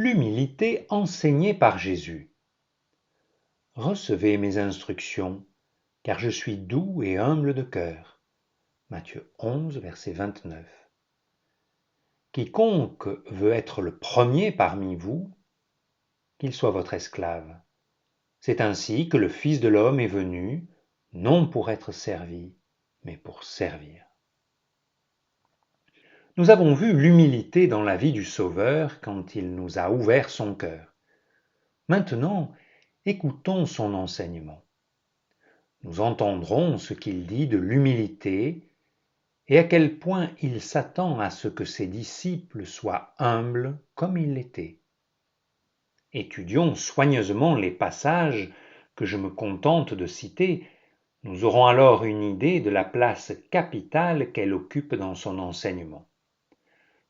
L'humilité enseignée par Jésus. Recevez mes instructions, car je suis doux et humble de cœur. Matthieu 11, verset 29. Quiconque veut être le premier parmi vous, qu'il soit votre esclave. C'est ainsi que le Fils de l'homme est venu, non pour être servi, mais pour servir. Nous avons vu l'humilité dans la vie du Sauveur quand il nous a ouvert son cœur. Maintenant, écoutons son enseignement. Nous entendrons ce qu'il dit de l'humilité et à quel point il s'attend à ce que ses disciples soient humbles comme il l'était. Étudions soigneusement les passages que je me contente de citer. Nous aurons alors une idée de la place capitale qu'elle occupe dans son enseignement.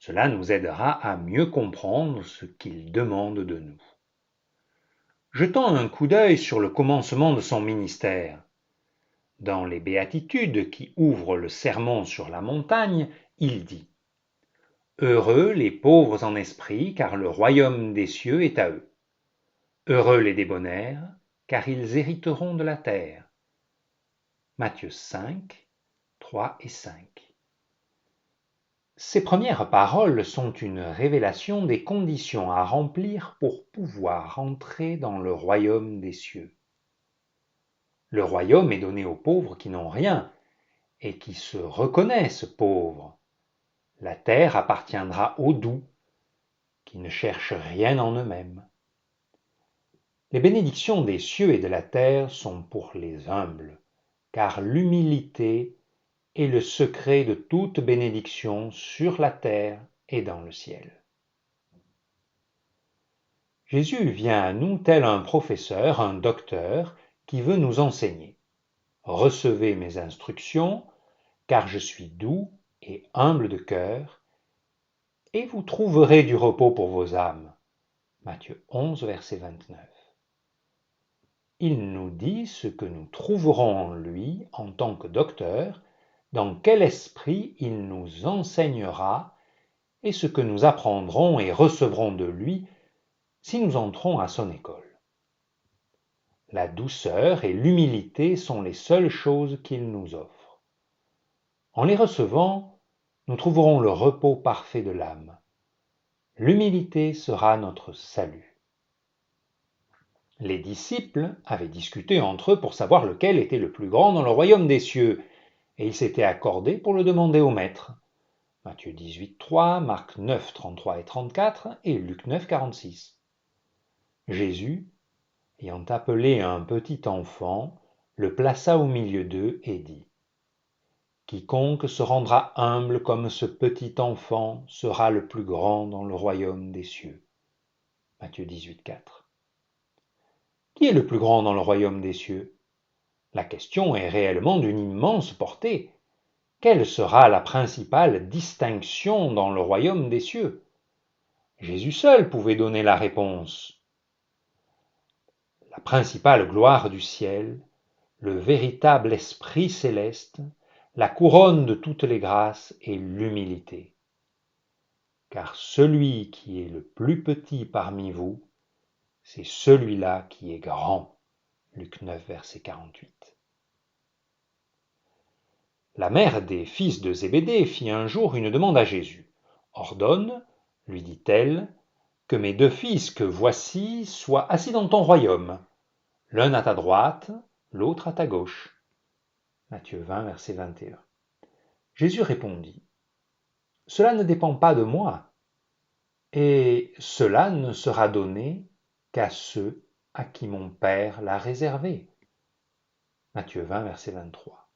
Cela nous aidera à mieux comprendre ce qu'il demande de nous. Jetons un coup d'œil sur le commencement de son ministère. Dans les Béatitudes qui ouvrent le sermon sur la montagne, il dit « Heureux les pauvres en esprit, car le royaume des cieux est à eux. Heureux les débonnaires, car ils hériteront de la terre. » Matthieu 5, 3 et 5. Ces premières paroles sont une révélation des conditions à remplir pour pouvoir entrer dans le royaume des cieux. Le royaume est donné aux pauvres qui n'ont rien et qui se reconnaissent pauvres. La terre appartiendra aux doux, qui ne cherchent rien en eux-mêmes. Les bénédictions des cieux et de la terre sont pour les humbles, car l'humilité est le secret de toute bénédiction sur la terre et dans le ciel. Jésus vient à nous tel un professeur, un docteur, qui veut nous enseigner. Recevez mes instructions, car je suis doux et humble de cœur, et vous trouverez du repos pour vos âmes. Matthieu 11, verset 29. Il nous dit ce que nous trouverons en lui en tant que docteur, dans quel esprit il nous enseignera et ce que nous apprendrons et recevrons de lui si nous entrons à son école. La douceur et l'humilité sont les seules choses qu'il nous offre. En les recevant, nous trouverons le repos parfait de l'âme. L'humilité sera notre salut. Les disciples avaient discuté entre eux pour savoir lequel était le plus grand dans le royaume des cieux, et ils s'étaient accordés pour le demander au Maître. Matthieu 18, 3, Marc 9, 33 et 34 et Luc 9, 46. Jésus, ayant appelé un petit enfant, le plaça au milieu d'eux et dit « Quiconque se rendra humble comme ce petit enfant sera le plus grand dans le royaume des cieux. » Matthieu 18, 4. Qui est le plus grand dans le royaume des cieux? La question est réellement d'une immense portée. Quelle sera la principale distinction dans le royaume des cieux? Jésus seul pouvait donner la réponse. La principale gloire du ciel, le véritable esprit céleste, la couronne de toutes les grâces est l'humilité. Car celui qui est le plus petit parmi vous, c'est celui-là qui est grand. Luc 9, verset 48. La mère des fils de Zébédée fit un jour une demande à Jésus. « Ordonne, lui dit-elle, que mes deux fils que voici soient assis dans ton royaume, l'un à ta droite, l'autre à ta gauche. » Matthieu 20, verset 21. Jésus répondit, « Cela ne dépend pas de moi, et cela ne sera donné qu'à ceux à qui mon Père l'a réservé. » Matthieu 20, verset 23.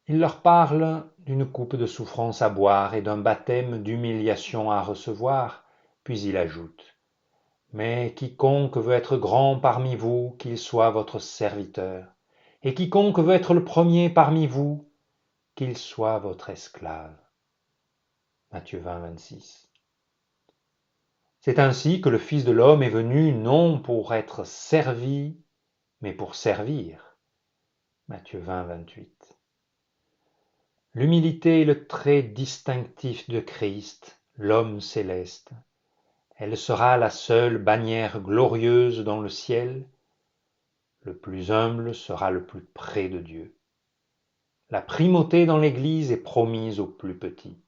Il leur parle d'une coupe de souffrance à boire et d'un baptême d'humiliation à recevoir, puis il ajoute « Mais quiconque veut être grand parmi vous, qu'il soit votre serviteur, et quiconque veut être le premier parmi vous, qu'il soit votre esclave. » Matthieu 20, 26. C'est ainsi que le Fils de l'homme est venu non pour être servi, mais pour servir. Matthieu 20, 28. L'humilité est le trait distinctif de Christ, l'homme céleste, Elle sera la seule bannière glorieuse dans le ciel. Le plus humble sera le plus près de Dieu. La primauté dans l'Église est promise aux plus petits.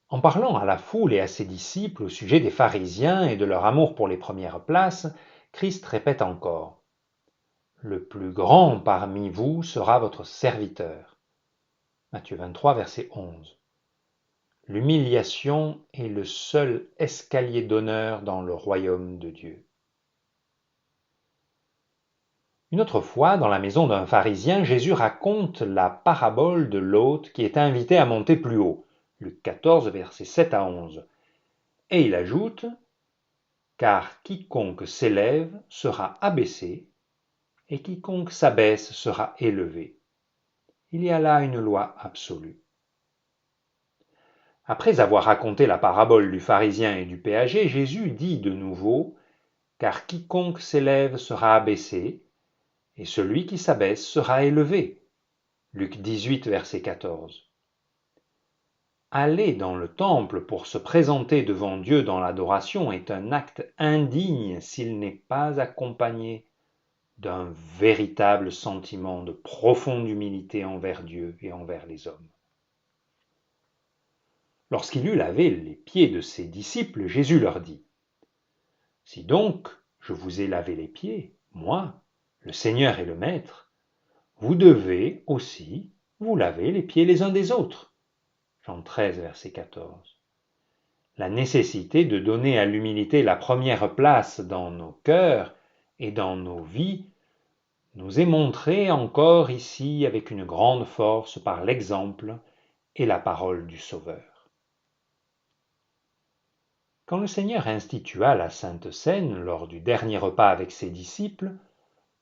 En parlant à la foule et à ses disciples au sujet des pharisiens et de leur amour pour les premières places, Christ répète encore : « Le plus grand parmi vous sera votre serviteur. » Matthieu 23, verset 11. L'humiliation est le seul escalier d'honneur dans le royaume de Dieu. Une autre fois, dans la maison d'un pharisien, Jésus raconte la parabole de l'hôte qui est invité à monter plus haut. Luc 14, versets 7 à 11. Et il ajoute : « Car quiconque s'élève sera abaissé, et quiconque s'abaisse sera élevé. » Il y a là une loi absolue. Après avoir raconté la parabole du pharisien et du péager, Jésus dit de nouveau : « Car quiconque s'élève sera abaissé, et celui qui s'abaisse sera élevé. » Luc 18, verset 14. Aller dans le temple pour se présenter devant Dieu dans l'adoration est un acte indigne s'il n'est pas accompagné d'un véritable sentiment de profonde humilité envers Dieu et envers les hommes. Lorsqu'il eut lavé les pieds de ses disciples, Jésus leur dit : « Si donc je vous ai lavé les pieds, moi, le Seigneur et le Maître, vous devez aussi vous laver les pieds les uns des autres. » Jean 13, verset 14. La nécessité de donner à l'humilité la première place dans nos cœurs et dans nos vies nous est montrée encore ici avec une grande force par l'exemple et la parole du Sauveur. Quand le Seigneur institua la Sainte Seine lors du dernier repas avec ses disciples,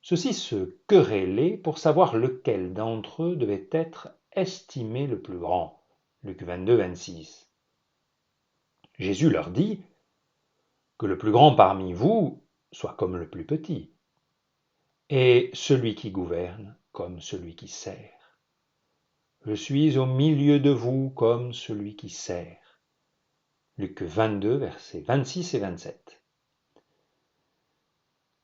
ceux-ci se querellaient pour savoir lequel d'entre eux devait être estimé le plus grand. Luc 22, 26. Jésus leur dit : « Que le plus grand parmi vous soit comme le plus petit, et celui qui gouverne comme celui qui sert. Je suis au milieu de vous comme celui qui sert. » Luc 22, versets 26 et 27.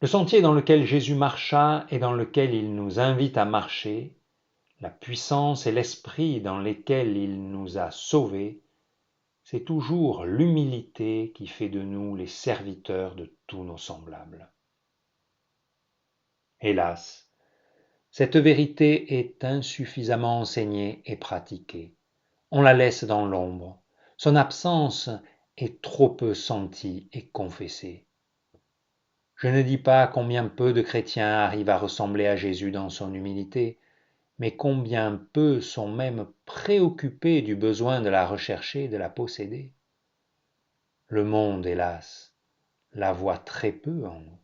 Le sentier dans lequel Jésus marcha et dans lequel il nous invite à marcher, la puissance et l'esprit dans lesquels il nous a sauvés, c'est toujours l'humilité qui fait de nous les serviteurs de tous nos semblables. Hélas, cette vérité est insuffisamment enseignée et pratiquée. On la laisse dans l'ombre. Son absence est trop peu sentie et confessée. Je ne dis pas combien peu de chrétiens arrivent à ressembler à Jésus dans son humilité, mais combien peu sont même préoccupés du besoin de la rechercher et de la posséder. Le monde, hélas, la voit très peu en nous.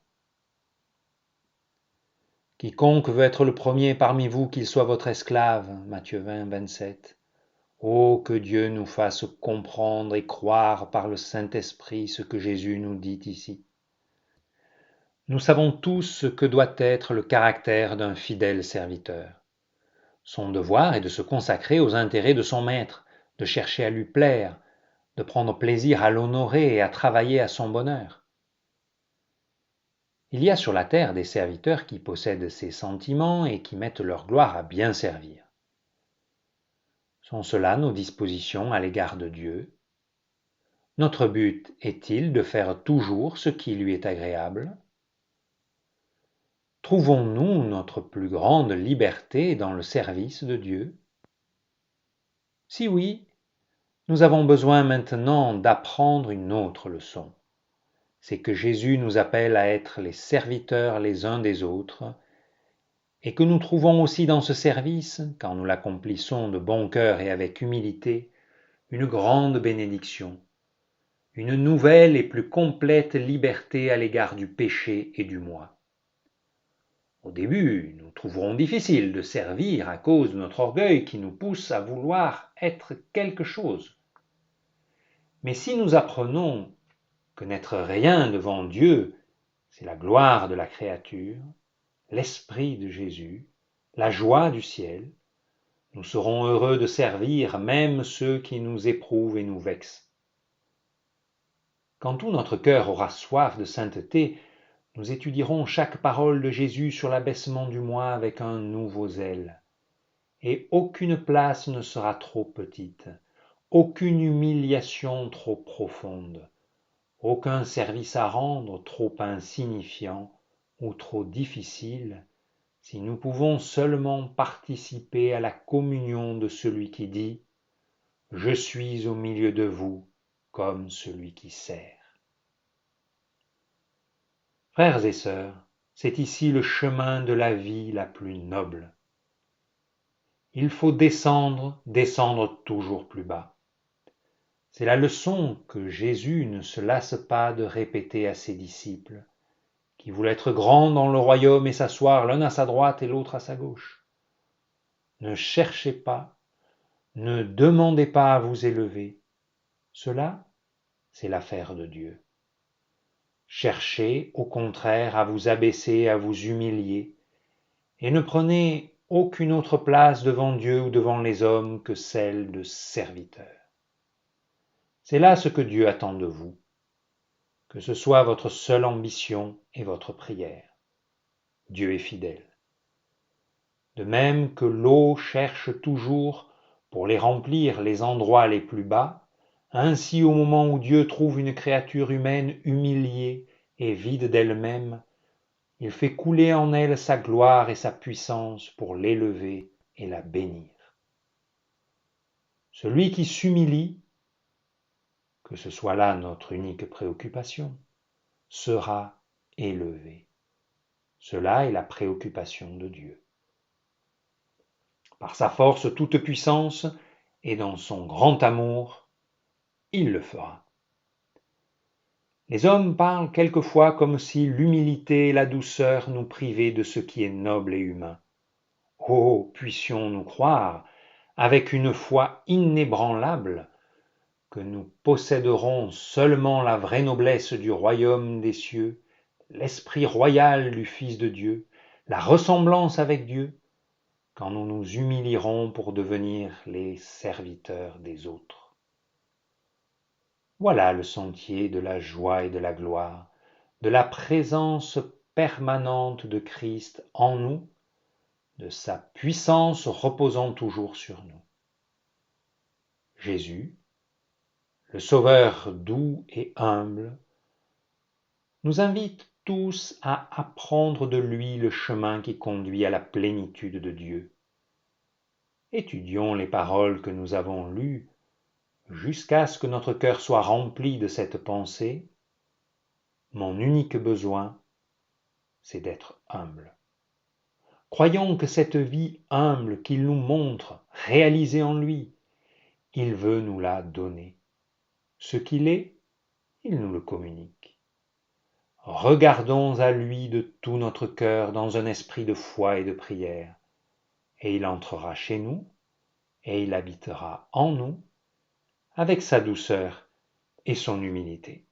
Quiconque veut être le premier parmi vous, qu'il soit votre esclave. Matthieu 20, 27. Oh, que Dieu nous fasse comprendre et croire par le Saint-Esprit ce que Jésus nous dit ici. Nous savons tous ce que doit être le caractère d'un fidèle serviteur. Son devoir est de se consacrer aux intérêts de son maître, de chercher à lui plaire, de prendre plaisir à l'honorer et à travailler à son bonheur. Il y a sur la terre des serviteurs qui possèdent ces sentiments et qui mettent leur gloire à bien servir. Sont cela nos dispositions à l'égard de Dieu ? Notre but est-il de faire toujours ce qui lui est agréable ? Trouvons-nous notre plus grande liberté dans le service de Dieu ? Si oui, nous avons besoin maintenant d'apprendre une autre leçon. C'est que Jésus nous appelle à être les serviteurs les uns des autres, et que nous trouvons aussi dans ce service, quand nous l'accomplissons de bon cœur et avec humilité, une grande bénédiction, une nouvelle et plus complète liberté à l'égard du péché et du moi. Au début, nous trouverons difficile de servir à cause de notre orgueil qui nous pousse à vouloir être quelque chose. Mais si nous apprenons que n'être rien devant Dieu, c'est la gloire de la créature, l'esprit de Jésus, la joie du ciel, nous serons heureux de servir même ceux qui nous éprouvent et nous vexent. Quand tout notre cœur aura soif de sainteté, nous étudierons chaque parole de Jésus sur l'abaissement du moi avec un nouveau zèle. Et aucune place ne sera trop petite, aucune humiliation trop profonde, aucun service à rendre trop insignifiant ou trop difficile, si nous pouvons seulement participer à la communion de celui qui dit « Je suis au milieu de vous comme celui qui sert ». Frères et sœurs, c'est ici le chemin de la vie la plus noble. Il faut descendre, descendre toujours plus bas. C'est la leçon que Jésus ne se lasse pas de répéter à ses disciples, qui voulaient être grands dans le royaume et s'asseoir l'un à sa droite et l'autre à sa gauche. Ne cherchez pas, ne demandez pas à vous élever. Cela, c'est l'affaire de Dieu. Cherchez, au contraire, à vous abaisser, à vous humilier, et ne prenez aucune autre place devant Dieu ou devant les hommes que celle de serviteur. C'est là ce que Dieu attend de vous, que ce soit votre seule ambition et votre prière. Dieu est fidèle. De même que l'eau cherche toujours, pour les remplir, les endroits les plus bas, ainsi au moment où Dieu trouve une créature humaine humiliée et vide d'elle-même, il fait couler en elle sa gloire et sa puissance pour l'élever et la bénir. Celui qui s'humilie, que ce soit là notre unique préoccupation, sera élevé. Cela est la préoccupation de Dieu. Par sa force toute puissance et dans son grand amour, il le fera. Les hommes parlent quelquefois comme si l'humilité et la douceur nous privaient de ce qui est noble et humain. Oh, puissions-nous croire, avec une foi inébranlable, que nous posséderons seulement la vraie noblesse du royaume des cieux, l'esprit royal du Fils de Dieu, la ressemblance avec Dieu, quand nous nous humilierons pour devenir les serviteurs des autres. Voilà le sentier de la joie et de la gloire, de la présence permanente de Christ en nous, de sa puissance reposant toujours sur nous. Jésus, le Sauveur doux et humble, nous invite tous à apprendre de lui le chemin qui conduit à la plénitude de Dieu. Étudions les paroles que nous avons lues jusqu'à ce que notre cœur soit rempli de cette pensée. Mon unique besoin, c'est d'être humble. Croyons que cette vie humble qu'il nous montre, réalisée en lui, il veut nous la donner. Ce qu'il est, il nous le communique. Regardons à lui de tout notre cœur dans un esprit de foi et de prière, et il entrera chez nous, et il habitera en nous, avec sa douceur et son humilité.